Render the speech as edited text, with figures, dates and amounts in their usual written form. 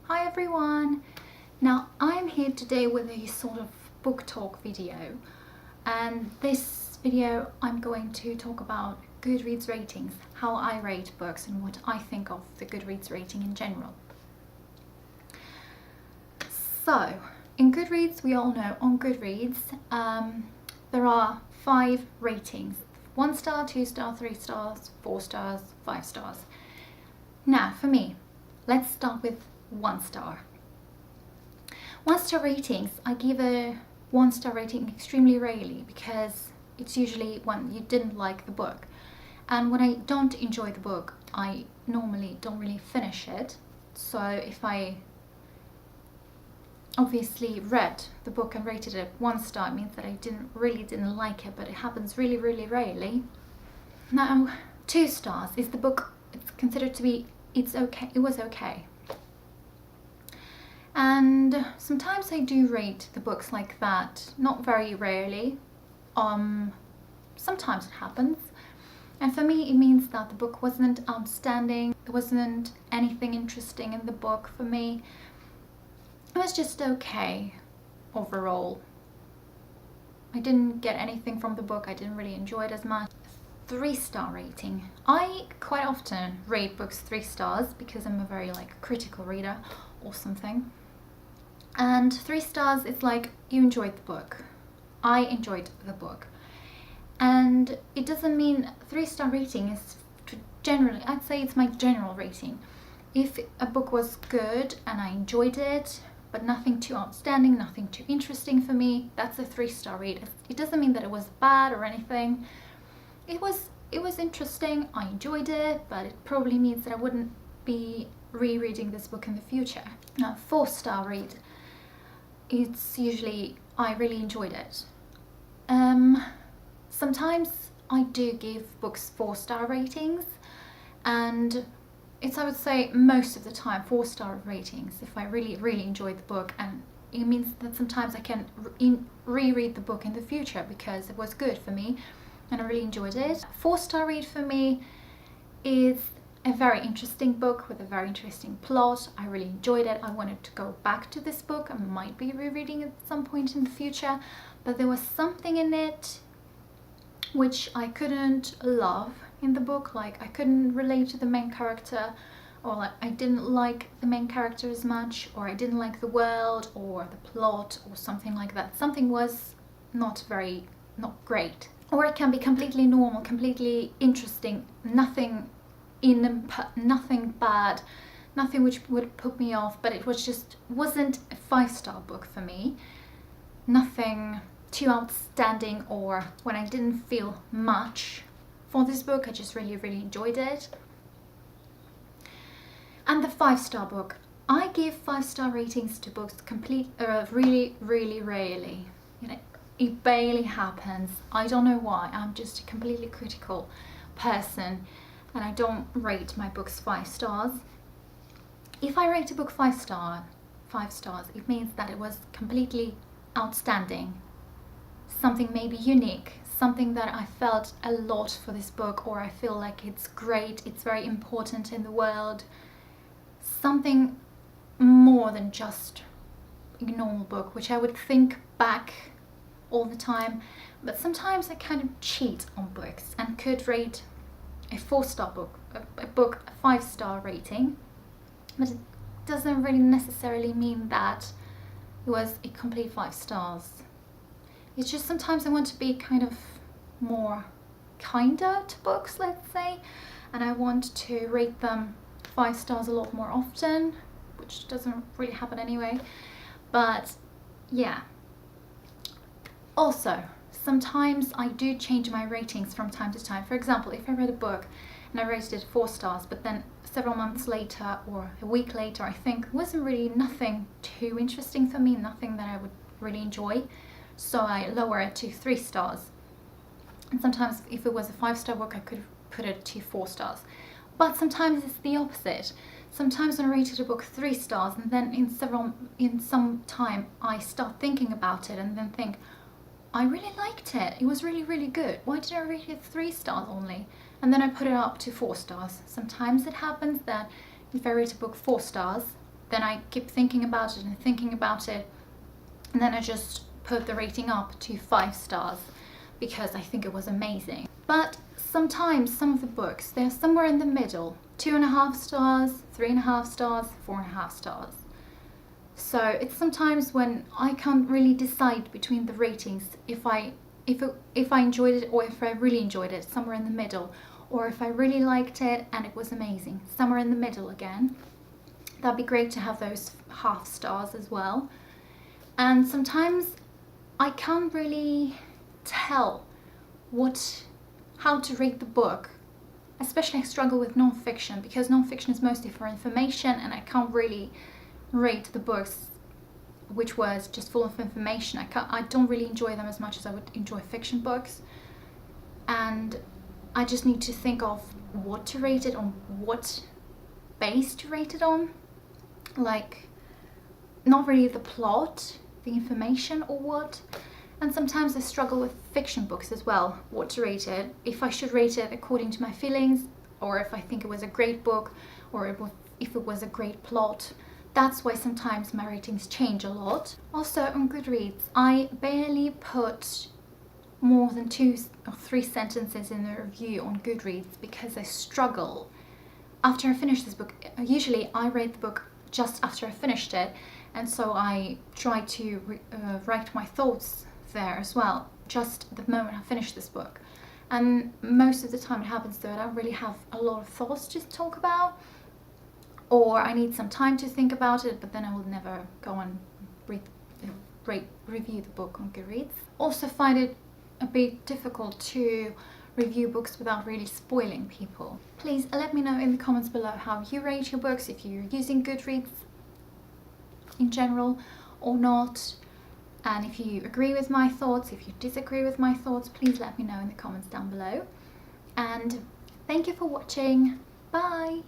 Hi everyone! Now I'm here today with a sort of book talk video, and this video I'm going to talk about Goodreads ratings, how I rate books and what I think of the Goodreads rating in general. So in Goodreads, we all know on Goodreads there are 5 ratings: 1 star, 2 star, 3 stars, 4 stars, 5 stars. Now for me, let's start with 1 star. 1 star ratings, I give a 1 star rating extremely rarely because it's usually when you didn't like the book. And when I don't enjoy the book, I normally don't really finish it. So if I obviously read the book and rated it 1 star, it means that I didn't like it, but it happens really rarely. Now 2 stars is the book, it's considered to be, it was okay. And sometimes I do rate the books like that, not very rarely. Sometimes it happens. And for me, it means that the book wasn't outstanding. There wasn't anything interesting in the book for me. It was just okay overall. I didn't get anything from the book. I didn't really enjoy it as much. 3 star rating. I quite often rate books 3 stars because I'm a very critical reader or something. And 3 stars is like, you enjoyed the book. I enjoyed the book. And it doesn't mean 3 star rating is generally, I'd say it's my general rating. If a book was good and I enjoyed it, but nothing too outstanding, nothing too interesting for me, that's a 3 star rate. It doesn't mean that it was bad or anything. It was interesting, I enjoyed it, but it probably means that I wouldn't be rereading this book in the future. Now 4 star rate, it's usually I really enjoyed it. Sometimes I do give books 4 star ratings, and it's, I would say, most of the time 4 star ratings if I really enjoyed the book, and it means that sometimes I can reread the book in the future because it was good for me and I really enjoyed it. 4 star read for me is a very interesting book with a very interesting plot. I really enjoyed it. I wanted to go back to this book. I might be rereading it at some point in the future, but there was something in it which I couldn't love in the book. Like, I couldn't relate to the main character, or I didn't like the main character as much, or I didn't like the world or the plot or something like that. Something was not great. Or it can be completely normal, completely interesting, nothing bad, nothing which would put me off, but it wasn't a 5 star book for me. Nothing too outstanding, or when I didn't feel much for this book, I just really enjoyed it. And the 5 star book, I give 5 star ratings to books really rarely. It barely happens. I don't know why. I'm just a completely critical person and I don't rate my books 5 stars. If I rate a book 5 stars, it means that it was completely outstanding. Something maybe unique, something that I felt a lot for this book, or I feel like it's great, it's very important in the world. Something more than just a normal book, which I would think back all the time. But sometimes I kind of cheat on books and could rate a 4 star book, a 5 star rating, but it doesn't really necessarily mean that it was a complete 5 stars. It's just sometimes I want to be kind of more kinder to books, let's say, and I want to rate them 5 stars a lot more often, which doesn't really happen anyway. But yeah. Also, sometimes I do change my ratings from time to time. For example, if I read a book and I rated it 4 stars, but then several months later or a week later, I think it wasn't really nothing too interesting for me, nothing that I would really enjoy, so I lower it to 3 stars. And sometimes if it was a 5 star book, I could put it to 4 stars. But sometimes it's the opposite. Sometimes when I rated a book 3 stars, and then in some time I start thinking about it and then think, I really liked it. It was really good. Why did I rate it 3 stars only? And then I put it up to 4 stars. Sometimes it happens that if I rate a book 4 stars, then I keep thinking about it and thinking about it, and then I just put the rating up to 5 stars because I think it was amazing. But sometimes some of the books, they're somewhere in the middle, 2.5 stars, 3.5 stars, 4.5 stars. So it's sometimes when I can't really decide between the ratings if I enjoyed it or if I really enjoyed it, somewhere in the middle, or if I really liked it and it was amazing, somewhere in the middle again. That'd be great to have those half stars as well. And sometimes I can't really tell how to rate the book. Especially I struggle with non-fiction because non-fiction is mostly for information, and I can't really rate the books which was just full of information. I don't really enjoy them as much as I would enjoy fiction books, and I just need to think of what to rate it on, what base to rate it on, like not really the plot, the information, or what. And sometimes I struggle with fiction books as well, what to rate it, if I should rate it according to my feelings, or if I think it was a great book, or if it was a great plot. That's why sometimes my ratings change a lot. Also on Goodreads, I barely put more than 2 or 3 sentences in the review on Goodreads because I struggle. After I finish this book, usually I rate the book just after I finished it, and so I try to write my thoughts there as well, just the moment I finish this book. And most of the time it happens that I don't really have a lot of thoughts to talk about, or I need some time to think about it, but then I will never go and review the book on Goodreads. Also find it a bit difficult to review books without really spoiling people. Please let me know in the comments below how you rate your books, if you're using Goodreads in general or not. And if you agree with my thoughts, if you disagree with my thoughts, please let me know in the comments down below. And thank you for watching. Bye!